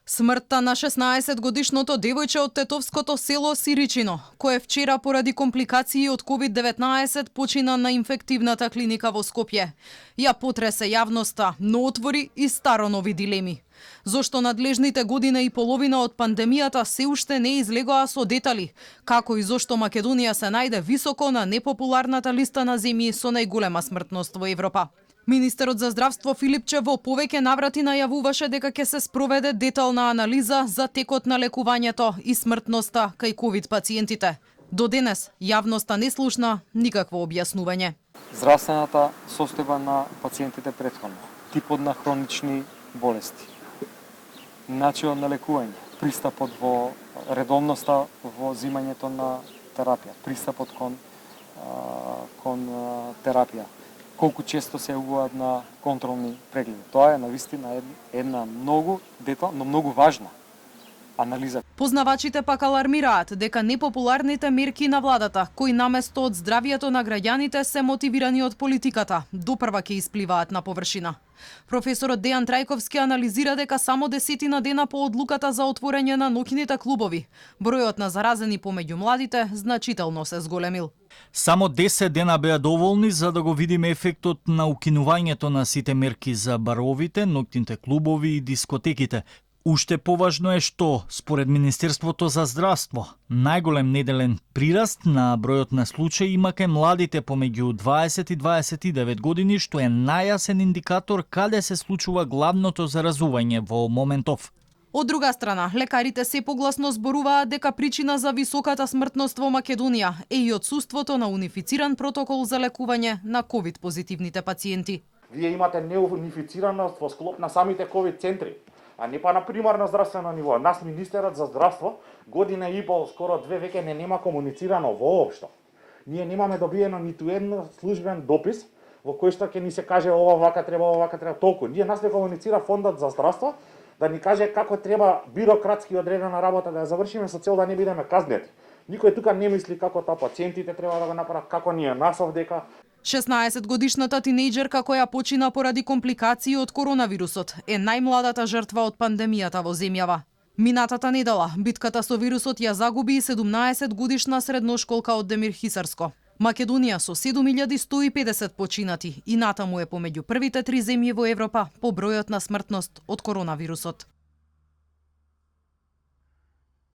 Смртта на 16-годишното девојче од тетовското село Сиричино, кое вчера поради компликации од COVID-19 почина на инфективната клиника во Скопје, ја потресе јавноста, но отвори и старо нови дилеми. Зошто надлежните година и половина од пандемијата се уште не излегоа со детали, како и зошто Македонија се најде високо на непопуларната листа на земји со најголема смртност во Европа. Министерот за здравство Филипче во повеќе наврати најавуваше дека ќе се спроведе детална анализа за текот на лекувањето и смртноста кај ковид пациентите. До денес јавноста не слушна никакво објаснување. Здравствената состојба на пациентите претходно, типот на хронични болести, начинот на лекување, пристапот во редовноста во земањето на терапија, пристапот кон терапија, колку често се јавуваат на контролни прегледи. Тоа е навистина една многу детална, но многу важна анализа. Познавачите пак алармираат дека непопуларните мерки на владата, кои наместо од здравието на граѓаните се мотивирани од политиката, допрва ќе испливаат на површина. Професорот Дејан Трајковски анализира дека само 10 дена по одлуката за отворање на ноќните клубови, бројот на заразени помеѓу младите значително се зголемил. Само 10 дена беа доволни за да го видиме ефектот на укинувањето на сите мерки за баровите, ноќните клубови и дискотеките. Уште поважно е што, според Министерството за здравство, најголем неделен прираст на бројот на случаи има кај младите помеѓу 20 и 29 години, што е најјасен индикатор каде се случува главното заразување во моментов. Од друга страна, лекарите се погласно зборуваат дека причина за високата смртност во Македонија е и отсуството на унифициран протокол за лекување на ковид позитивните пациенти. Вие имате неунифицираност во склоп на самите ковид центри, а не па на примарно здравствено ниво. Нас министерот за здравство година и пол, скоро 2 веќе не нема комуницирано воопшто. Ние немаме добиено ниту еден службен допис во кој што ќе ни се каже ова вака треба толку. Ние нас не комуницира фондот за здравство да ни каже како треба бирократски одредена работа да ја завршиме со цел да не бидеме казнети. Никој тука не мисли како тоа пациентите треба да го направат, како ние нас овдека. 16-годишната тинејџерка која почина поради компликации од коронавирусот е најмладата жртва од пандемијата во земјава. Минатата недела битката со вирусот ја загуби и 17-годишна средношколка од Демир Хисарско. Македонија со 7150 починати и натаму е помеѓу првите 3 земји во Европа по бројот на смртност од коронавирусот.